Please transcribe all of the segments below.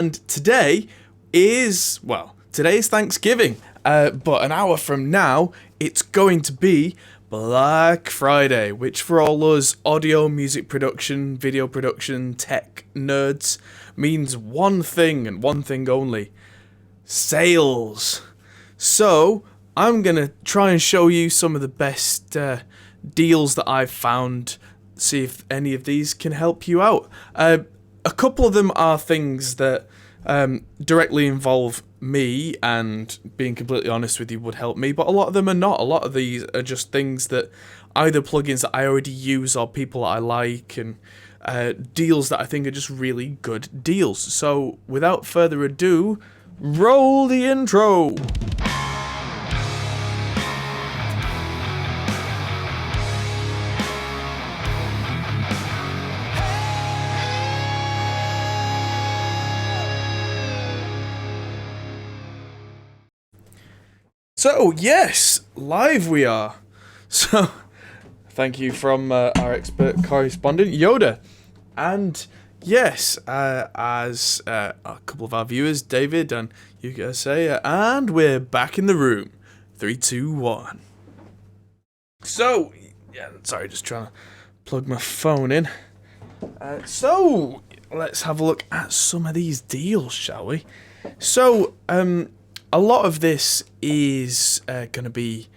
And today is Thanksgiving, but an hour from now, it's going to be Black Friday, which for all us audio, music production, video production, tech nerds means one thing and one thing only: sales. So, I'm going to try and show you some of the best deals that I've found, see if any of these can help you out. A couple of them are things that directly involve me, and being completely honest with you would help me, but a lot of them are not. A lot of these are just things that either plugins that I already use or people that I like, and deals that I think are just really good deals. So without further ado, roll the intro. So, yes, live we are. So, thank you from our expert correspondent, Yoda. And, yes, as a couple of our viewers, David and you guys say, and we're back in the room. 3, 2, 1. So, yeah, sorry, just trying to plug my phone in. So, let's have a look at some of these deals, shall we? So, a lot of this is going to be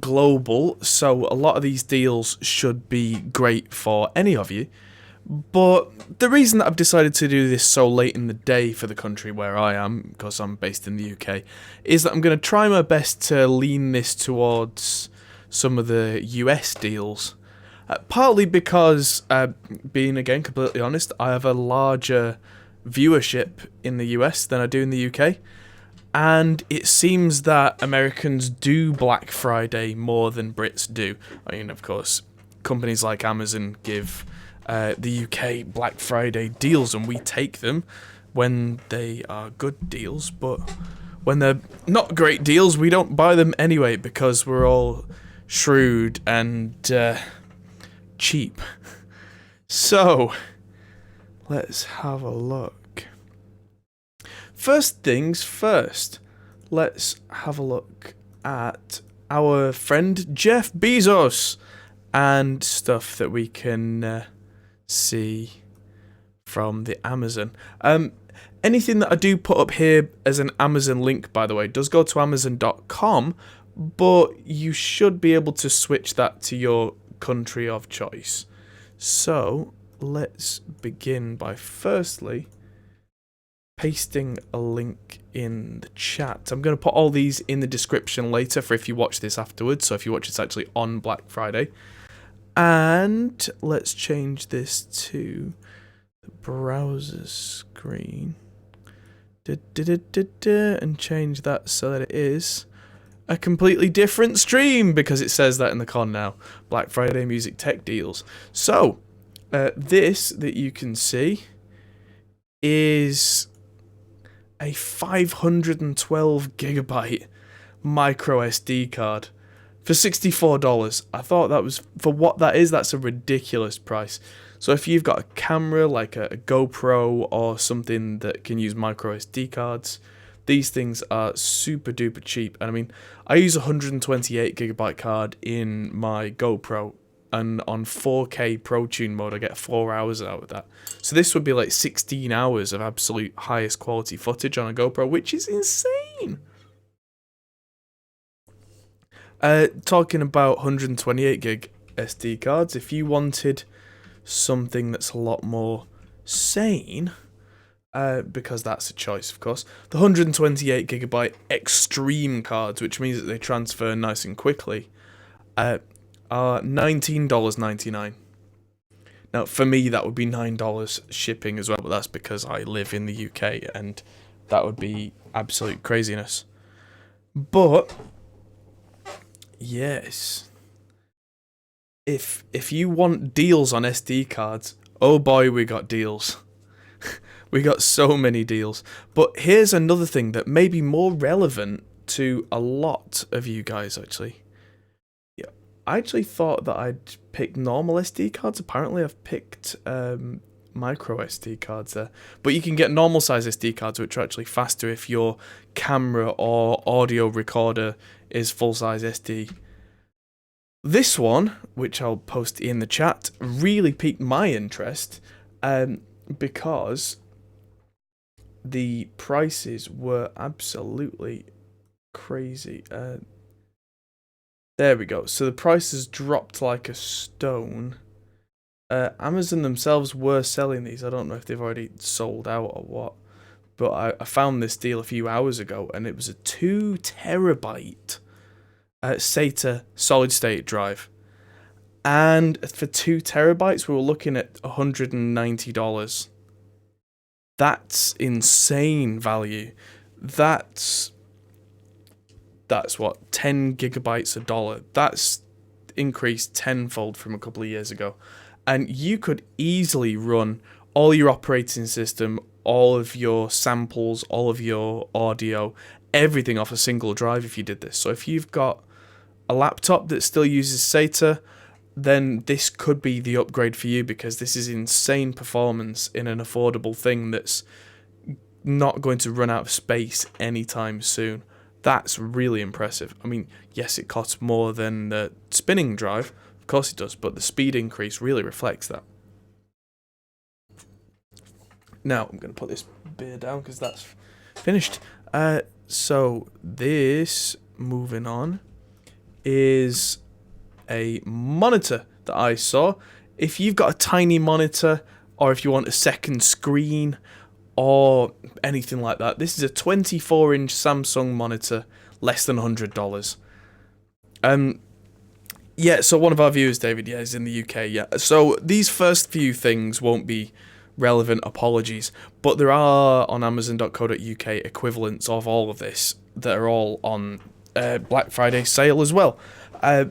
global, so a lot of these deals should be great for any of you. But the reason that I've decided to do this so late in the day for the country where I am, because I'm based in the UK, is that I'm going to try my best to lean this towards some of the US deals. Partly because, being again completely honest, I have a larger viewership in the US than I do in the UK. And it seems that Americans do Black Friday more than Brits do. I mean, of course, companies like Amazon give the UK Black Friday deals, and we take them when they are good deals. But when they're not great deals, we don't buy them anyway, because we're all shrewd and cheap. So, let's have a look. First things first, let's have a look at our friend Jeff Bezos and stuff that we can see from the Amazon. Anything that I do put up here as an Amazon link, by the way, does go to Amazon.com, but you should be able to switch that to your country of choice. So let's begin by firstly pasting a link in the chat. I'm going to put all these in the description later for if you watch this afterwards, so if you watch this actually on Black Friday. And let's change this to the browser screen. And change that so that it is a completely different stream, because it says that in the con now. Black Friday music tech deals. So, this that you can see is a 512 gigabyte micro SD card for $64. I thought that was, for what that is, that's a ridiculous price. So if you've got a camera like a GoPro or something that can use micro SD cards, these things are super duper cheap. And I mean, I use a 128 gigabyte card in my GoPro, and on 4K Pro Tune mode I get 4 hours out of that. So this would be like 16 hours of absolute highest quality footage on a GoPro, which is insane. Talking about 128 gig SD cards, if you wanted something that's a lot more sane, because that's a choice, of course, the 128 gigabyte extreme cards, which means that they transfer nice and quickly, are $19.99. Now, for me, that would be $9 shipping as well, but that's because I live in the UK, and that would be absolute craziness. But yes, if you want deals on SD cards, oh boy, we got deals. We got so many deals. But here's another thing that may be more relevant to a lot of you guys, actually. I actually thought that I'd pick normal SD cards. Apparently I've picked micro SD cards there. But you can get normal size SD cards, which are actually faster if your camera or audio recorder is full size SD. This one, which I'll post in the chat, really piqued my interest because the prices were absolutely crazy. There we go. So the prices dropped like a stone. Amazon themselves were selling these. I don't know if they've already sold out or what. But I found this deal a few hours ago, and it was a 2 terabyte SATA solid state drive. And for 2 terabytes, we were looking at $190. That's insane value. That's what, 10 gigabytes a dollar. That's increased tenfold from a couple of years ago. And you could easily run all your operating system, all of your samples, all of your audio, everything off a single drive if you did this. So if you've got a laptop that still uses SATA, then this could be the upgrade for you, because this is insane performance in an affordable thing that's not going to run out of space anytime soon. That's really impressive. I mean, yes, it costs more than the spinning drive, of course it does, but the speed increase really reflects that. Now, I'm going to put this beer down because that's finished. So this, moving on, is a monitor that I saw. If you've got a tiny monitor, or if you want a second screen, or anything like that, this is a 24-inch Samsung monitor, less than $100. Yeah, so one of our viewers, David, is in the UK, yeah. So these first few things won't be relevant, apologies, but there are on Amazon.co.uk equivalents of all of this that are all on Black Friday sale as well. Yeah,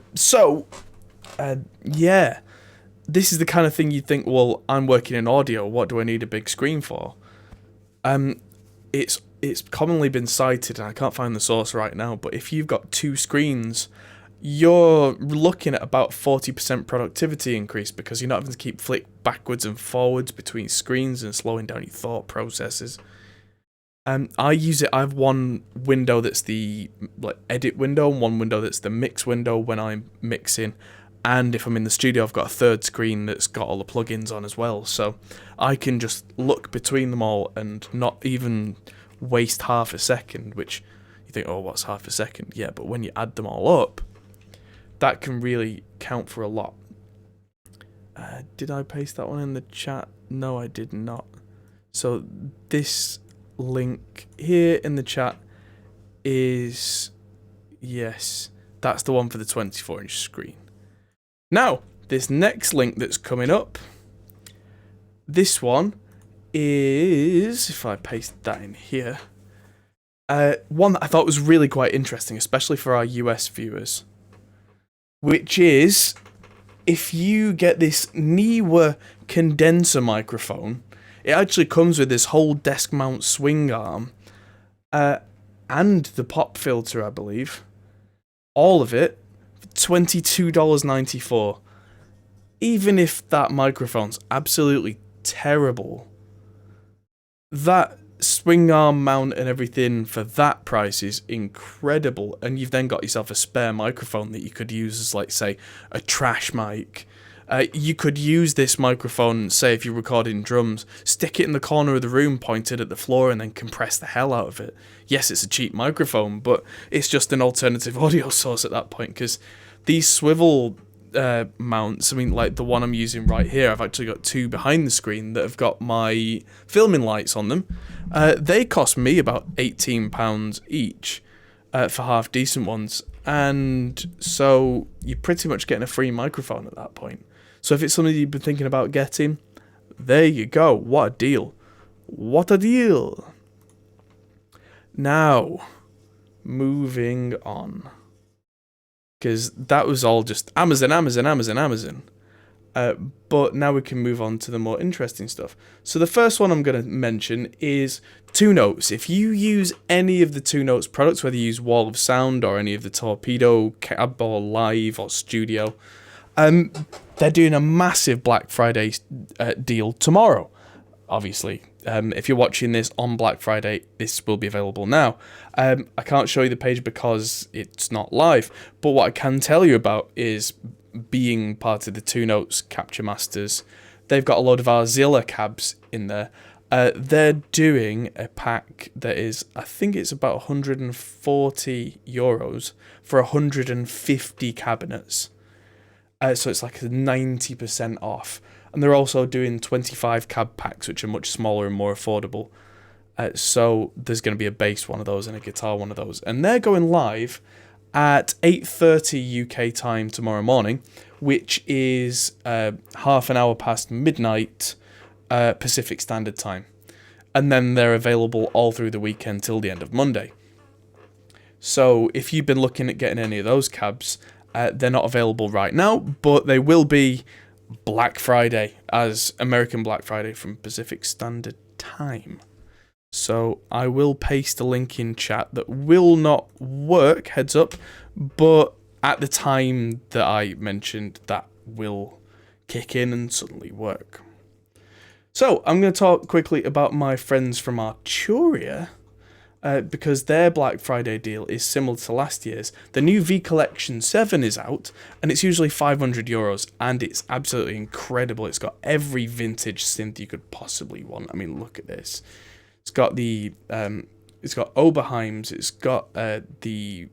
this is the kind of thing you'd think, well, I'm working in audio, what do I need a big screen for? It's commonly been cited, and I can't find the source right now, but if you've got 2 screens, you're looking at about 40% productivity increase, because you're not having to keep flick backwards and forwards between screens and slowing down your thought processes. I use it. I have one window that's the edit window, and one window that's the mix window when I'm mixing. And if I'm in the studio, I've got a third screen that's got all the plugins on as well. So I can just look between them all and not even waste half a second, which you think, oh, what's half a second? Yeah, but when you add them all up, that can really count for a lot. Did I paste that one in the chat? No, I did not. So this link here in the chat is, yes, that's the one for the 24-inch screen. Now, this next link that's coming up, this one is, if I paste that in here, one that I thought was really quite interesting, especially for our US viewers, which is, if you get this Neewer condenser microphone, it actually comes with this whole desk mount swing arm, and the pop filter, I believe, all of it, $22.94. Even if that microphone's absolutely terrible, that swing arm mount and everything for that price is incredible, and you've then got yourself a spare microphone that you could use as, like, say, a trash mic. You could use this microphone, say if you're recording drums, stick it in the corner of the room pointed at the floor and then compress the hell out of it. Yes, it's a cheap microphone, but it's just an alternative audio source at that point, because these swivel mounts, I mean, like the one I'm using right here, I've actually got 2 behind the screen that have got my filming lights on them. They cost me about £18 each for half decent ones, and so you're pretty much getting a free microphone at that point. So if it's something you've been thinking about getting, there you go. What a deal. What a deal. Now, moving on, because that was all just Amazon. But now we can move on to the more interesting stuff. So the first one I'm going to mention is 2Notes. If you use any of the 2Notes products, whether you use Wall of Sound or any of the Torpedo, Cab or Live or Studio, They're doing a massive Black Friday deal tomorrow. Obviously, if you're watching this on Black Friday, this will be available now. I can't show you the page because it's not live, but what I can tell you about is being part of the Two Notes Capture Masters. They've got a load of our Zilla cabs in there. They're doing a pack that is, I think it's about 140 euros for 150 cabinets. So it's like 90% off. And they're also doing 25 cab packs, which are much smaller and more affordable. So there's going to be a bass one of those and a guitar one of those. And they're going live at 8:30 UK time tomorrow morning, which is half an hour past midnight Pacific Standard Time. And then they're available all through the weekend till the end of Monday. So if you've been looking at getting any of those cabs, they're not available right now, but they will be Black Friday, as American Black Friday from Pacific Standard Time. So I will paste a link in chat that will not work, heads up, but at the time that I mentioned, that will kick in and suddenly work. So I'm going to talk quickly about my friends from Arturia, because their Black Friday deal is similar to last year's. The new V Collection 7 is out, and it's usually 500 euros, and it's absolutely incredible. It's got every vintage synth you could possibly want. I mean, look at this. It's got the it's got Oberheims, it's got the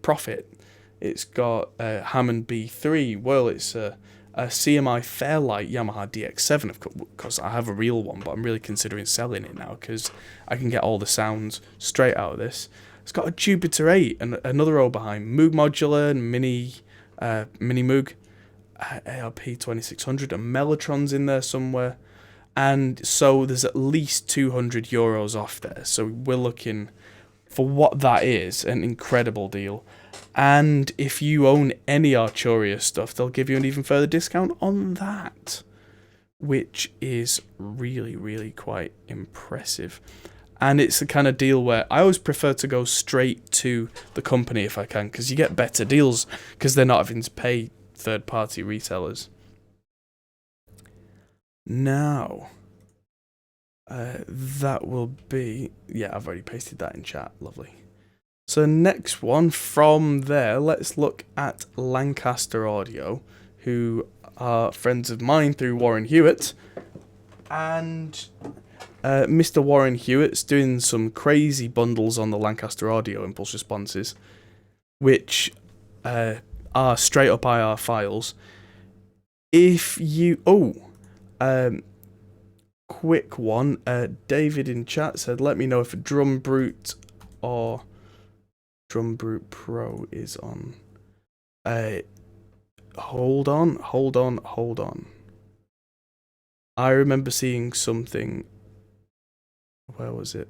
Prophet, it's got Hammond B3. Well, it's a CMI Fairlight Yamaha DX7. Of course, I have a real one, but I'm really considering selling it now because I can get all the sounds straight out of this. It's got a Jupiter 8 and another Oberheim, Moog Modular and Mini Moog, ARP 2600, and Mellotron's in there somewhere. And so there's at least 200 euros off there. So we're looking for what that is, an incredible deal. And if you own any Arturia stuff, they'll give you an even further discount on that, which is really, really quite impressive. And it's the kind of deal where I always prefer to go straight to the company if I can, because you get better deals because they're not having to pay third-party retailers. Now, that will be... Yeah, I've already pasted that in chat. Lovely. So next one from there, let's look at Lancaster Audio, who are friends of mine through Warren Hewitt. And Mr. Warren Hewitt's doing some crazy bundles on the Lancaster Audio impulse responses, which are straight up IR files. If you... quick one. David in chat said, let me know if a Drum Brute or Drum Brute Pro is on. Hold on. I remember seeing something. Where was it?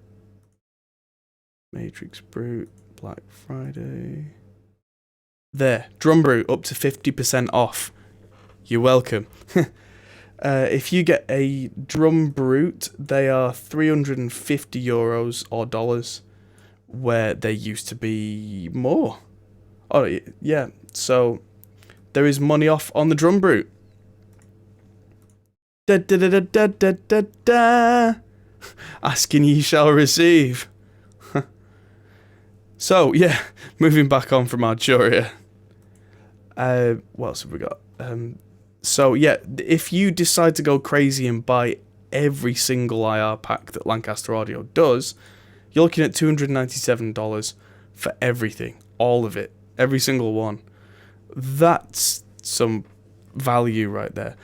Matrix Brute, Black Friday. There, Drum Brute up to 50% off. You're welcome. If you get a Drum Brute, they are 350 euros or dollars, where they used to be more. Oh, yeah, so there is money off on the Drum Brute. Da da da da da da da. Asking ye shall receive. So, yeah, moving back on from Arturia. What else have we got? So, yeah, if you decide to go crazy and buy every single IR pack that Lancaster Audio does, you're looking at $297 for everything. All of it. Every single one. That's some value right there.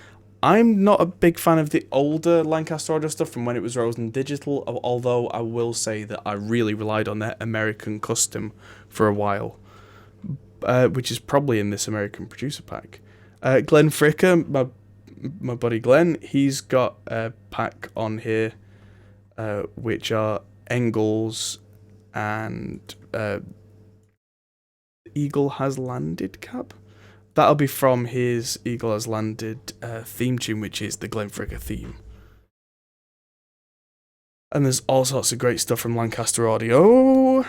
I'm not a big fan of the older Lancaster Audio stuff from when it was Rosen Digital, although I will say that I really relied on their American Custom for a while, which is probably in this American Producer Pack. Glenn Fricker, my buddy Glenn, he's got a pack on here, which are Engels and Eagle Has Landed cab. That'll be from his Eagle Has Landed theme tune, which is the Glenn Fricker theme. And there's all sorts of great stuff from Lancaster Audio.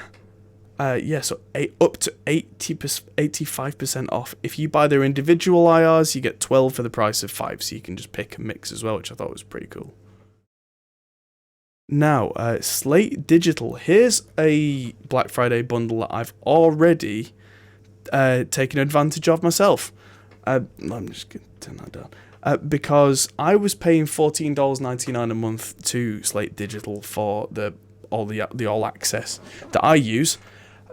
So up to 85% off. If you buy their individual IRs, you get 12 for the price of 5, so you can just pick and mix as well, which I thought was pretty cool. Now, Slate Digital. Here's a Black Friday bundle that I've already taken advantage of myself. I'm just going to turn that down. Because I was paying $14.99 a month to Slate Digital for the all access that I use,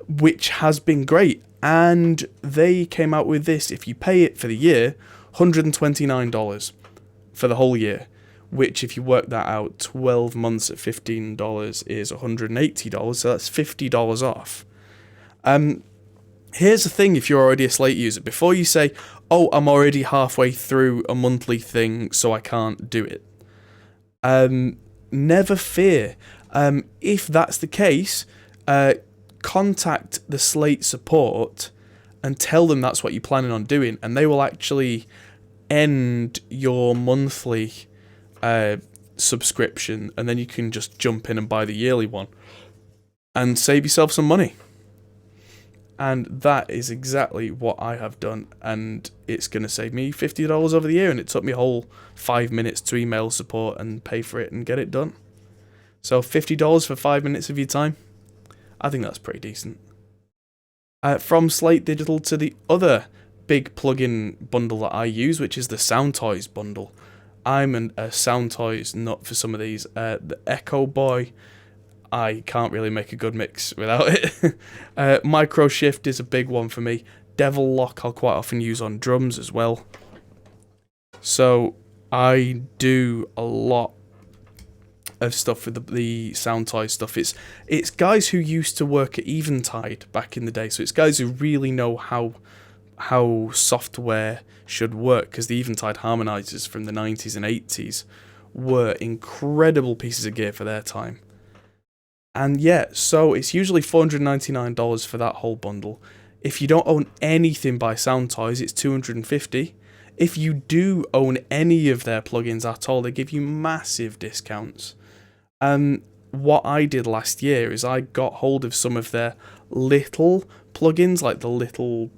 which has been great. And they came out with this: if you pay it for the year, $129 for the whole year, which if you work that out, 12 months at $15 is $180, so that's $50 off. Here's the thing: if you're already a Slate user, before you say, oh, I'm already halfway through a monthly thing, so I can't do it, never fear. If that's the case, contact the Slate support and tell them that's what you're planning on doing, and they will actually end your monthly subscription, and then you can just jump in and buy the yearly one and save yourself some money. And that is exactly what I have done, and it's going to save me $50 over the year, and it took me a whole 5 minutes to email support and pay for it and get it done. So $50 for 5 minutes of your time, I think that's pretty decent. From Slate Digital to the other big plugin bundle that I use, which is the Soundtoys bundle. I'm a Soundtoys nut for some of these. The Echo Boy, I can't really make a good mix without it. Micro Shift is a big one for me. Devil Lock I'll quite often use on drums as well. So I do a lot of stuff with the Soundtoys stuff. It's guys who used to work at Eventide back in the day. So it's guys who really know how software should work, because the Eventide harmonizers from the 90s and 80s were incredible pieces of gear for their time. And yeah, so it's usually $499 for that whole bundle. If you don't own anything by Soundtoys, it's $250. If you do own any of their plugins at all, they give you massive discounts. What I did last year is I got hold of some of their little plugins, like the little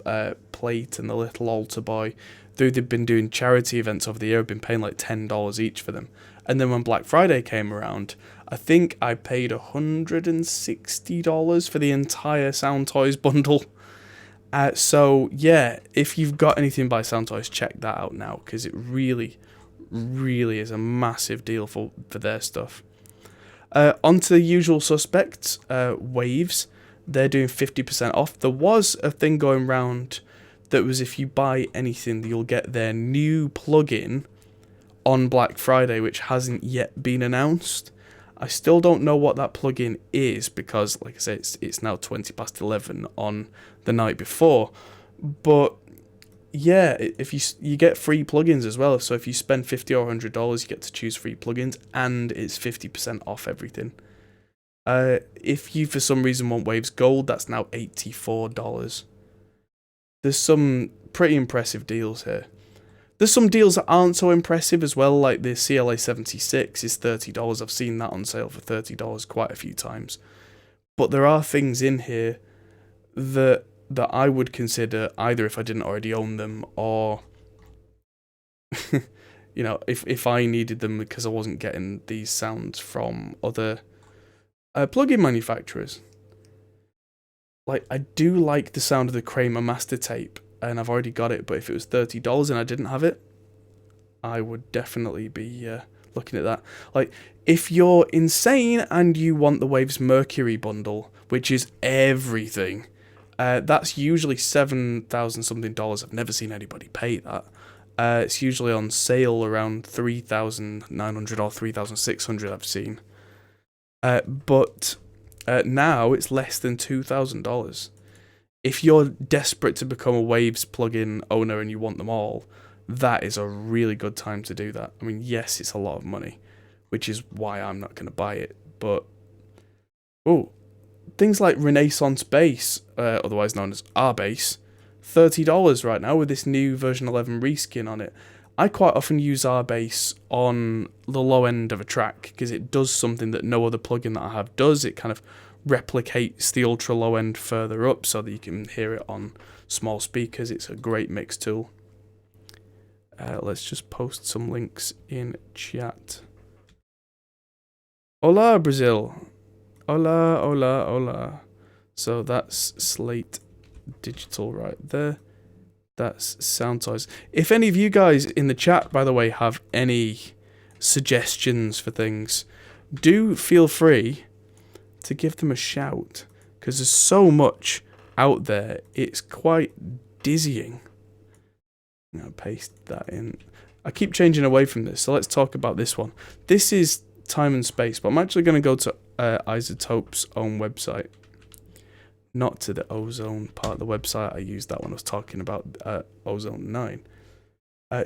plate and the little altar boy. Though they've been doing charity events over the year, I've been paying like $10 each for them. And then when Black Friday came around, I think I paid $160 for the entire Soundtoys bundle. So yeah, if you've got anything by Soundtoys, check that out now, because it really, really is a massive deal for their stuff. Onto the usual suspects, Waves. They're doing 50% off. There was a thing going round that was, if you buy anything, you'll get their new plugin on Black Friday, which hasn't yet been announced. I still don't know what that plugin is, because, like I said, it's now 11 on the night before. But yeah, if you get free plugins as well. So if you spend $50 or $100, you get to choose free plugins, and it's 50% off everything. If you for some reason want Waves Gold, that's now $84. There's some pretty impressive deals here. There's some deals that aren't so impressive as well, like the CLA 76 is $30. I've seen that on sale for $30 quite a few times. But there are things in here that I would consider, either if I didn't already own them, or if I needed them because I wasn't getting these sounds from other plugin manufacturers. Like, I do like the sound of the Kramer master tape, and I've already got it, but if it was $30 and I didn't have it, I would definitely be looking at that. Like, if you're insane and you want the Waves Mercury bundle, which is everything, that's usually $7,000 something. I've never seen anybody pay that. It's usually on sale around $3,900 or $3,600 I've seen. But now it's less than $2,000. If you're desperate to become a Waves plugin owner and you want them all, that is a really good time to do that. I mean, yes, it's a lot of money, which is why I'm not going to buy it. But things like Renaissance Bass, otherwise known as R-Bass, $30 right now with this new version 11 reskin on it. I quite often use R-Bass on the low end of a track because it does something that no other plugin that I have does. It kind of replicates the ultra low end further up so that you can hear it on small speakers. It's a great mix tool. Let's just post some links in chat. Hola, Brazil. Hola, hola, hola. So that's Slate Digital right there. That's Soundtoys. If any of you guys in the chat, by the way, have any suggestions for things, do feel free to give them a shout, because there's so much out there. It's quite dizzying. I'm going to paste that in. I keep changing away from this, so let's talk about this one. This is Time and Space, but I'm actually going to go to Isotope's own website. Not to the Ozone part of the website. I used that when I was talking about Ozone 9.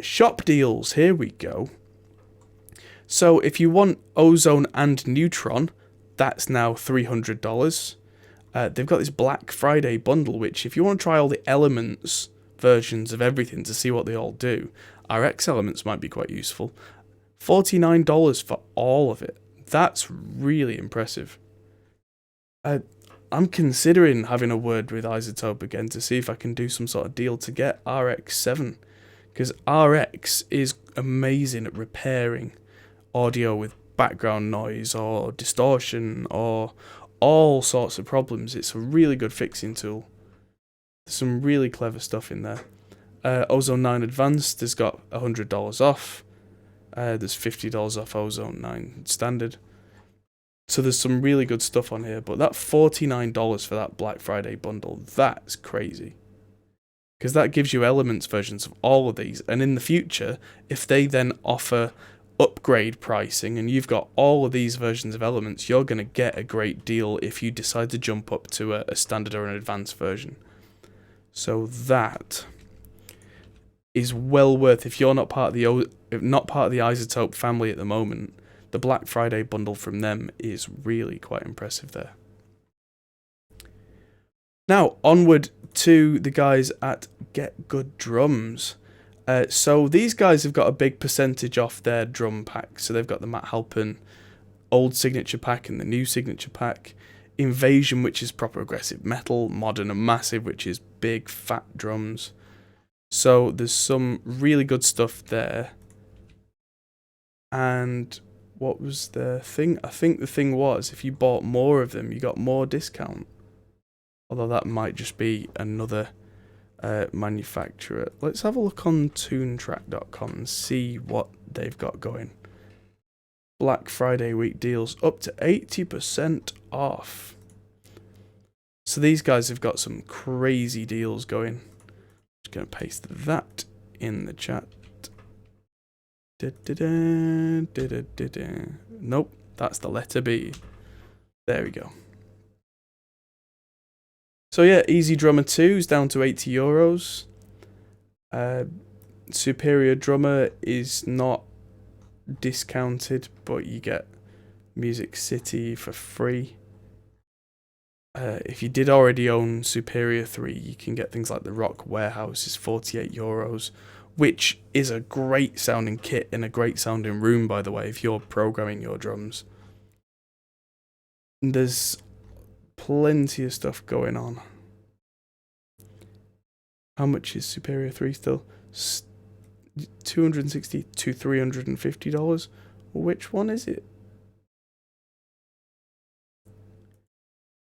Shop deals, here we go. So if you want Ozone and Neutron, that's now $300. They've got this Black Friday bundle, which if you want to try all the Elements versions of everything to see what they all do, RX Elements might be quite useful. $49 for all of it. That's really impressive. I'm considering having a word with Isotope again to see if I can do some sort of deal to get RX7, because RX is amazing at repairing audio with background noise or distortion or all sorts of problems. It's a really good fixing tool. There's some really clever stuff in there. Ozone 9 Advanced has got $100 off. There's $50 off Ozone 9 Standard. So there's some really good stuff on here, but that $49 for that Black Friday bundle, that's crazy. Because that gives you Elements versions of all of these, and in the future, if they then offer upgrade pricing and you've got all of these versions of Elements, you're going to get a great deal if you decide to jump up to a standard or an advanced version. So that is well worth, if you're not part of the Isotope family at the moment. The Black Friday bundle from them is really quite impressive there. Now, onward to the guys at Getgood Drums. So these guys have got a big percentage off their drum pack. So they've got the Matt Halpern old signature pack and the new signature pack. Invasion, which is proper aggressive metal. Modern and Massive, which is big, fat drums. So there's some really good stuff there. And what was the thing? I think the thing was, if you bought more of them, you got more discount. Although that might just be another manufacturer. Let's have a look on Toontrack.com and see what they've got going. Black Friday week deals up to 80% off. So these guys have got some crazy deals going. Just going to paste that in the chat. Nope, that's the letter B. There we go. So yeah, Easy Drummer 2 is down to €80. Superior Drummer is not discounted, but you get Music City for free. If you did already own Superior 3, you can get things like the Rock Warehouse is €48, which is a great sounding kit in a great sounding room, by the way, if you're programming your drums. And there's plenty of stuff going on. How much is Superior 3 still? $260 to $350. Which one is it?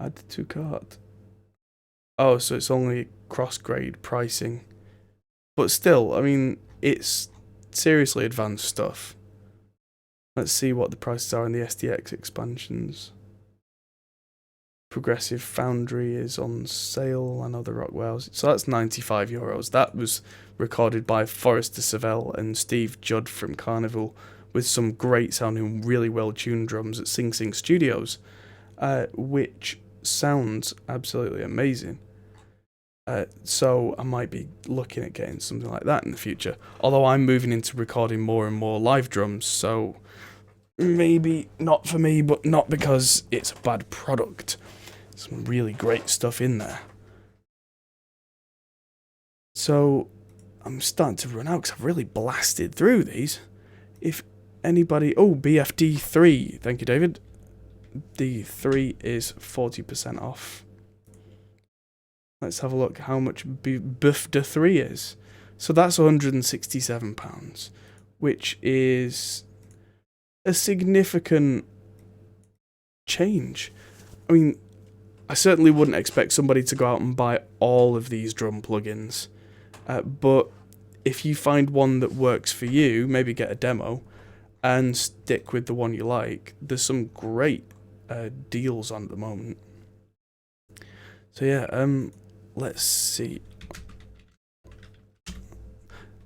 Add to cart. Oh, so it's only cross-grade pricing. But still, I mean, it's seriously advanced stuff. Let's see what the prices are in the SDX expansions. Progressive Foundry is on sale. I know the Rockwells. So that's €95. That was recorded by Forrester Savell and Steve Judd from Carnival with some great sounding, really well-tuned drums at Sing Sing Studios, which sounds absolutely amazing. So I might be looking at getting something like that in the future. Although I'm moving into recording more and more live drums, so maybe not for me, but not because it's a bad product. Some really great stuff in there. So I'm starting to run out because I've really blasted through these. If anybody... Oh, BFD3. Thank you, David. the 3 is 40% off. Let's have a look how much Buff de 3 is. So that's £167, which is a significant change. I mean, I certainly wouldn't expect somebody to go out and buy all of these drum plugins, but if you find one that works for you, maybe get a demo and stick with the one you like. There's some great deals on at the moment. So yeah, let's see.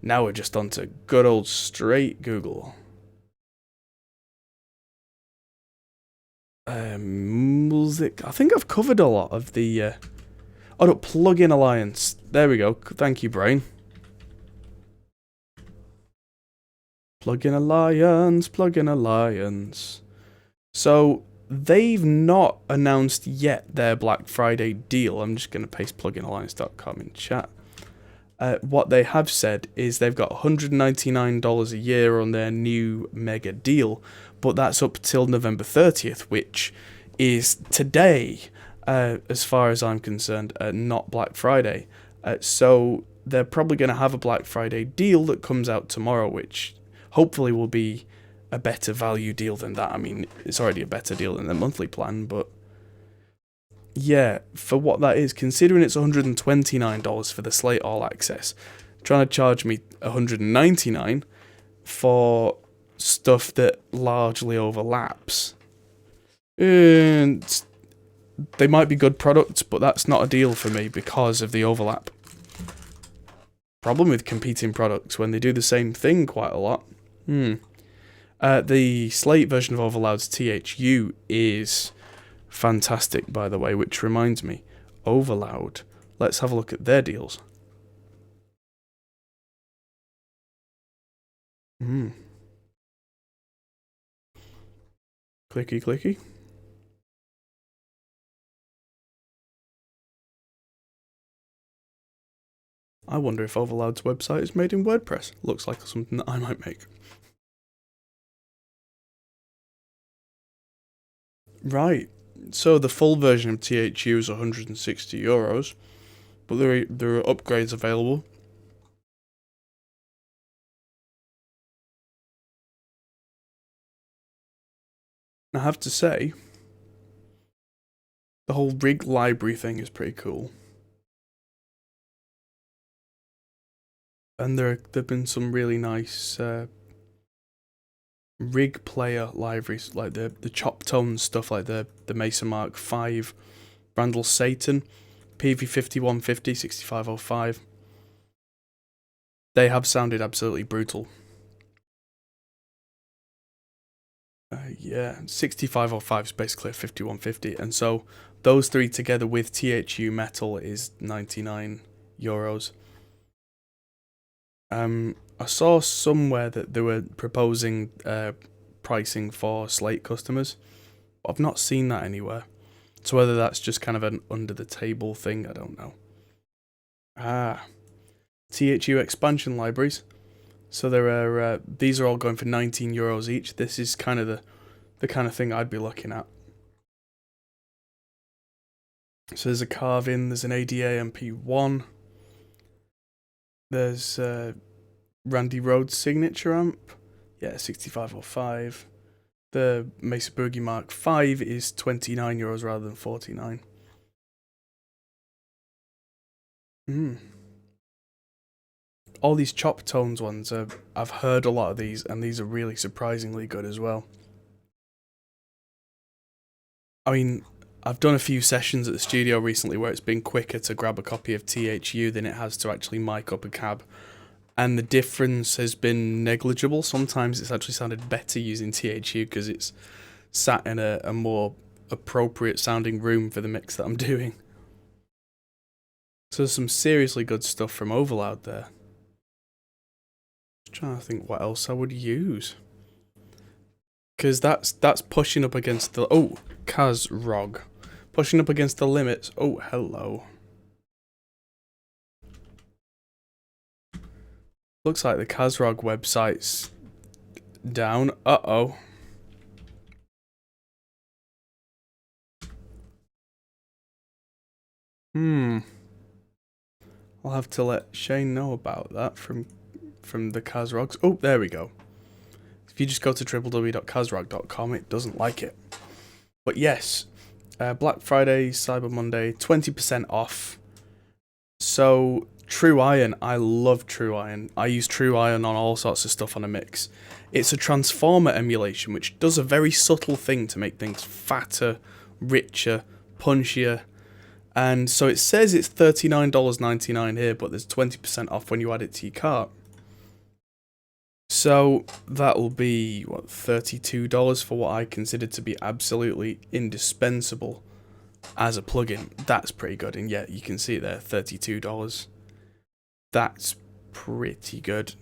Now we're just on to good old straight Google. Music. I think I've covered a lot of the. Oh no, Plugin Alliance. There we go. Thank you, brain. Plugin Alliance, Plugin Alliance. So they've not announced yet their Black Friday deal. I'm just going to paste pluginalliance.com in chat. What they have said is they've got $199 a year on their new mega deal, but that's up till November 30th, which is today, as far as I'm concerned, not Black Friday. So they're probably going to have a Black Friday deal that comes out tomorrow, which hopefully will be a better value deal than that. I mean, it's already a better deal than the monthly plan, but yeah, for what that is, considering it's $129 for the Slate All Access, trying to charge me $199 for stuff that largely overlaps. And they might be good products, but that's not a deal for me because of the overlap. Problem with competing products when they do the same thing quite a lot. The Slate version of Overloud's THU is fantastic, by the way, which reminds me, Overloud. Let's have a look at their deals. Clicky, clicky. I wonder if Overloud's website is made in WordPress. Looks like something that I might make. Right, so the full version of THU is €160, but there are upgrades available. I have to say, the whole rig library thing is pretty cool. And there have been some really nice rig player libraries, like the chop tone stuff, like the Mesa Mark 5, Randall Satan, PV5150, 6505. They have sounded absolutely brutal. Yeah, 6505 is basically a 5150, and so those three together with THU metal is €99. I saw somewhere that they were proposing pricing for Slate customers. I've not seen that anywhere. So whether that's just kind of an under the table thing, I don't know. THU expansion libraries. So there are these are all going for €19 each. This is kind of the kind of thing I'd be looking at. So there's a carve-in, there's an ADA MP1. There's Randy Rhodes signature amp. Yeah, 6505. The Mesa Boogie Mark 5 is €29 rather than $49. All these chop tones ones, I've heard a lot of these, and these are really surprisingly good as well. I mean, I've done a few sessions at the studio recently where it's been quicker to grab a copy of THU than it has to actually mic up a cab. And the difference has been negligible. Sometimes it's actually sounded better using THU because it's sat in a more appropriate sounding room for the mix that I'm doing. So there's some seriously good stuff from Overloud there. Just trying to think what else I would use. Because that's pushing up against the... Oh, Kazrog. Pushing up against the limits. Oh, hello. Looks like the Kazrog website's down. Uh-oh. Hmm. I'll have to let Shane know about that from the Kazrogs. Oh, there we go. If you just go to www.kazrog.com, it doesn't like it. But yes, Black Friday, Cyber Monday, 20% off. So, True Iron, I love True Iron. I use True Iron on all sorts of stuff on a mix. It's a transformer emulation, which does a very subtle thing to make things fatter, richer, punchier. And so it says it's $39.99 here, but there's 20% off when you add it to your cart. So that will be, what, $32 for what I consider to be absolutely indispensable as a plugin. That's pretty good. And yeah, you can see it there, $32. That's pretty good.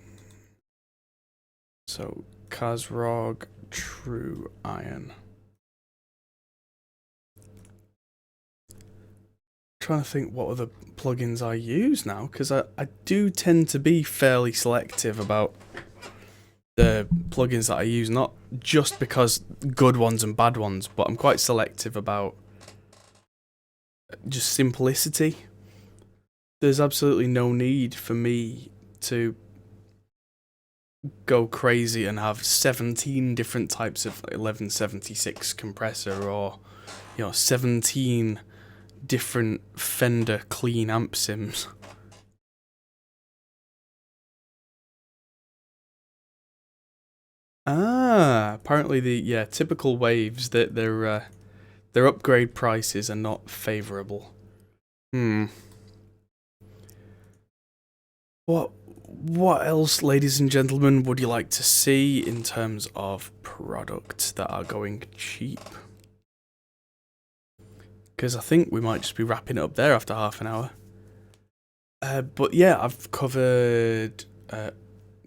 So, Kazrog True Iron. Trying to think what other plugins I use now, because I do tend to be fairly selective about the plugins that I use, not just because good ones and bad ones, but I'm quite selective about just simplicity. There's absolutely no need for me to go crazy and have 17 different types of 1176 compressor, or 17 different Fender clean amp sims. Apparently the typical waves that their upgrade prices are not favourable. What else, ladies and gentlemen, would you like to see in terms of products that are going cheap? Because I think we might just be wrapping it up there after half an hour. But yeah, I've covered.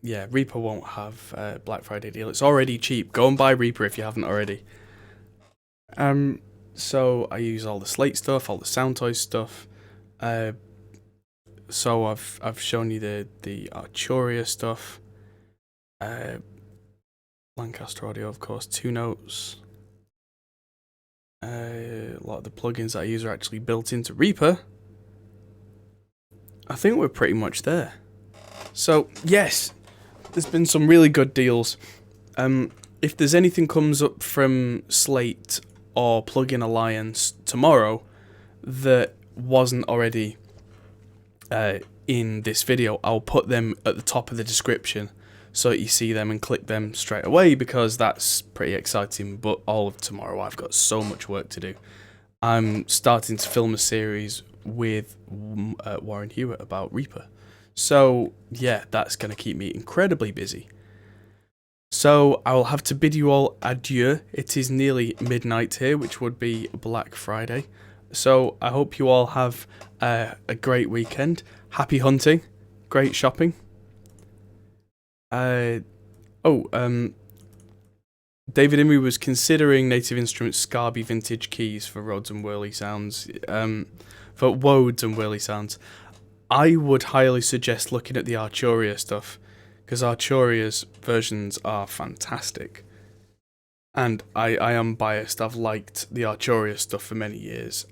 Reaper won't have Black Friday deal. It's already cheap. Go and buy Reaper if you haven't already. So I use all the Slate stuff, all the Soundtoys stuff. So I've shown you the Arturia stuff. Lancaster audio, of course, 2 Notes. A lot of the plugins that I use are actually built into Reaper. I think we're pretty much there. So yes, there's been some really good deals. If there's anything comes up from Slate or Plugin Alliance tomorrow that wasn't already in this video, I'll put them at the top of the description so that you see them and click them straight away, because that's pretty exciting. But all of tomorrow I've got so much work to do. I'm starting to film a series with Warren Hewitt about Reaper. So yeah, that's going to keep me incredibly busy. So I will have to bid you all adieu. It is nearly midnight here, which would be Black Friday. So I hope you all have a great weekend. Happy hunting. Great shopping. David Imrie was considering Native Instruments Scarby vintage keys for Rhodes and Whirly sounds. For Wodes and Whirly sounds. I would highly suggest looking at the Arturia stuff, because Arturia's versions are fantastic. And I am biased. I've liked the Arturia stuff for many years.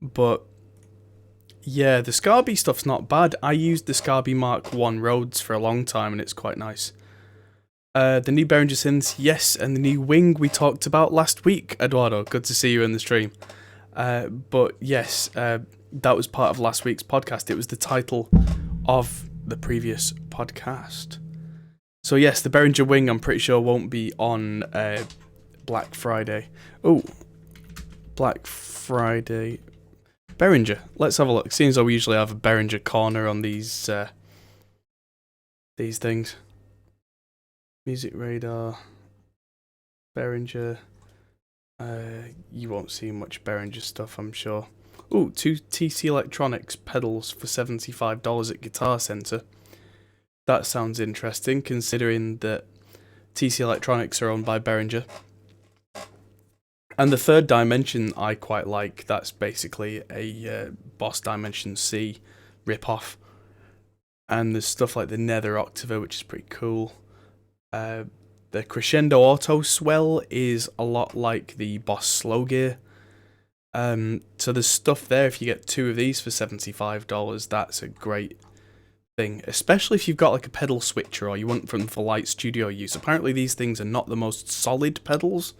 But yeah, the Scarby stuff's not bad. I used the Scarby Mark 1 Rhodes for a long time and it's quite nice. The new Behringer synths, yes, and the new Wing we talked about last week, Eduardo. Good to see you in the stream. But yes, that was part of last week's podcast. It was the title of the previous podcast. So yes, the Behringer Wing, I'm pretty sure, won't be on Black Friday. Oh, Black Friday. Behringer. Let's have a look. Seems like we usually have a Behringer corner on these things. Music Radar. Behringer. You won't see much Behringer stuff, I'm sure. Ooh, 2 TC Electronics pedals for $75 at Guitar Center. That sounds interesting, considering that TC Electronics are owned by Behringer. And the Third Dimension I quite like. That's basically a Boss Dimension C ripoff. And there's stuff like the Nether Octava, which is pretty cool. The Crescendo Auto Swell is a lot like the Boss Slow Gear. So there's stuff there. If you get 2 of these for $75, that's a great thing, especially if you've got like a pedal switcher or you want them for light studio use. Apparently these things are not the most solid pedals,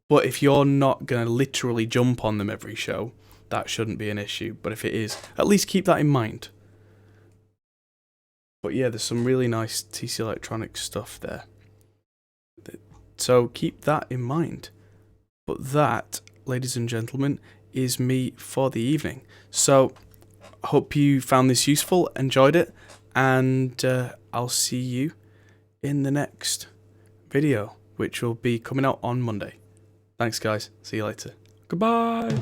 but if you're not going to literally jump on them every show, that shouldn't be an issue. But if it is, at least keep that in mind. But yeah, there's some really nice TC Electronics stuff there, so keep that in mind. But that, ladies and gentlemen, is me for the evening. So hope you found this useful, enjoyed it, and I'll see you in the next video, which will be coming out on Monday. Thanks, guys. See you later. Goodbye.